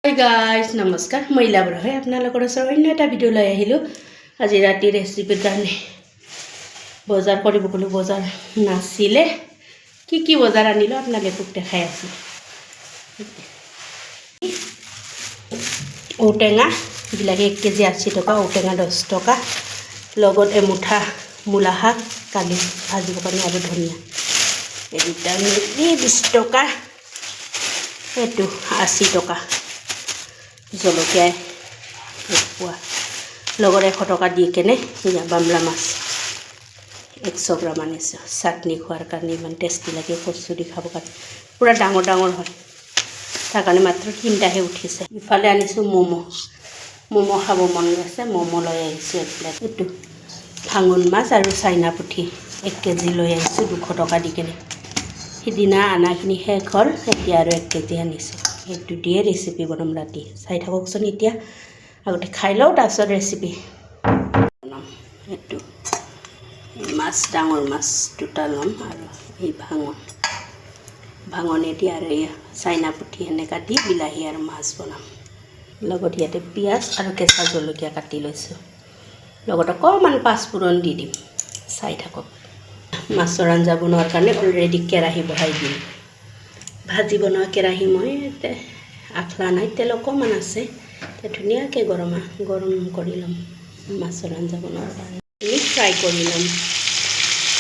Hi guys, নমস্কাৰ মই লাভৰ হয় আপোনালোকৰ ওচৰত অন্য এটা ভিডিও লৈ আহিলো আজি ৰাতি ৰেচিপিৰ কাৰণে বজাৰ কৰিব গলো বজাৰ নাছিলে কি বজাৰ আনিলো আপোনালোকক দেখাই আছো ঔটেঙা বিলাকে 1 কেজি 80 টকা ঔটেঙা 10 টকা লগত এমুঠা মূলা শাক কালি ভাজিব কাৰণে আৰু ধনিয়া এটা 20 টকা এটো 80 টকা জলকীয়া পোৱা লগত 100 টকা দি কেনে বামলা মাছ 100 গ্ৰাম আনিছো চাটনি খোৱাৰ কাৰণে ইমান টেষ্টি লাগে কচু দি খাব কাৰণে পুৰা ডাঙৰ হয় তাৰ কাৰণে মাত্ৰ 3টাহে উঠিছে ইফালে আনিছো মোমো খাব মন গৈছে মোমো লৈ আহিছো এক প্লেট এটো ভাঙন মাছ আৰু চাইনা পুঠি 1 কেজি লৈ আহিছো 200 টকা দি কেনে সিদিনা আনাখিনি শেষ হ'ল এতিয়া আৰু 1 কেজি আনিছো এটো দিয়ে ৰেচিপি বনাম ৰাতি চাই থাককচোন এতিয়া আগতে খাই লও তাৰছত ৰেচিপি বনাম এটো মাছ ডাঙৰ মাছ দুটা লম আৰু এই ভাঙনে দি আৰু চাইনা পুঠি এনে কাটি বিলাহী আৰু মাছ বনাম লগত ইয়াতে পিয়াজ আৰু কেঁচা জলকীয়া কাটি লৈছো লগত অকমান পাঁচফোৰণ দি দিম চাই থাকক মাছৰ আঞ্জা বনোৱাৰ কাৰণে অলৰেডি কেৰাহী বহাই দিম ভাজি বনোৱা কেৰাহী মই আখলা নাই তেল অকমান আছে তে ধুনীয়াকৈ গৰম কৰি লম মাছৰ আঞ্জা বনোৱাৰ কাৰণে ফ্ৰাই কৰি লম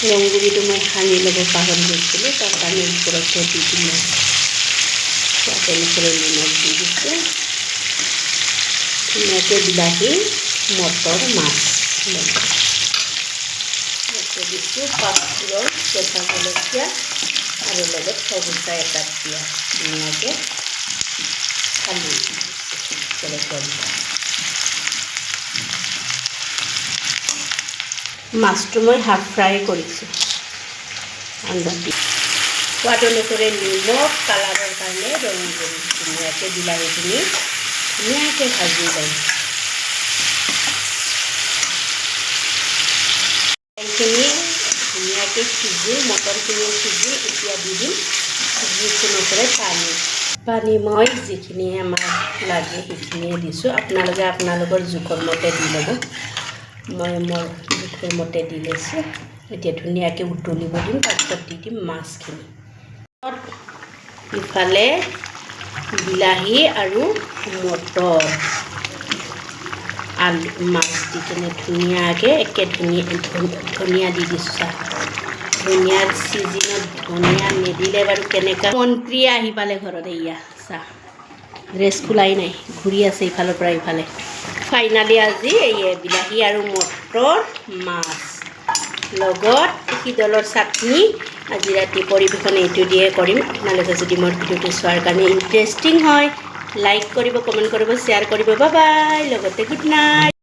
ৰংগুৰিটো মই সানি ল'ব পাহৰি গৈছিলোঁ তাৰ কাৰণে ওপৰতে দি দিম তাতে নিমখ দি দিছোঁ ধুনীয়াকৈ বিলাহী মটৰ মাছ দিছোঁ পাঁচফোৰণ কেঁচা জলকীয়া আৰু লগত সৰুটা এটা পিঁয়াজ ধুনীয়াকৈ খালি মাছটো মই হাফ ফ্ৰাই কৰিছোঁ আঞ্জাটি সোৱাদ অনুসৰি নিমখ কালাৰৰ কাৰণে ৰং কৰিছোঁ ধুনীয়াকৈ বিলাহীখিনি ধুনীয়াকৈ ভাজি লম এইখিনি ধুনীয়াকৈ সিজি মটৰখিনি সিজি এতিয়া দি দিম যিটো নকৰে পানী মই যিখিনি আমাৰ লাগে সেইখিনিয়ে দিছোঁ আপোনালোকৰ জোখৰ মতে দি ল'ব মই মোৰ জোখৰ মতে দি লৈছোঁ এতিয়া ধুনীয়াকৈ উতলিব দিম তাৰপিছত দি দিম মাছখিনি ইফালে বিলাহী আৰু মটৰ আলু মাছ দি কেনে ধুনীয়াকৈ ধনিয়া দি দিছোঁ ধনিয়াৰ চিজনত ধনিয়া নিদিলে বাৰু কেনেকুৱা মন্ত্ৰী আহি পালে ঘৰত এয়া চাহ ড্ৰেছ খোলাই নাই ঘূৰি আছে ইফালৰ পৰা ইফালে ফাইনালি আজি এই বিলাহী আৰু মটৰ মাছ লগত শীতলৰ চাটনি আজি ৰাতি পৰিৱেশন এইটো দিয়ে কৰিম আপোনালোকে যদি মোৰ ভিডিঅ'টো চোৱাৰ কাৰণে ইণ্টাৰেষ্টিং হয় লাইক কৰিব কমেণ্ট কৰিব শ্বেয়াৰ কৰিব বাই বাই লগতে গুড নাইট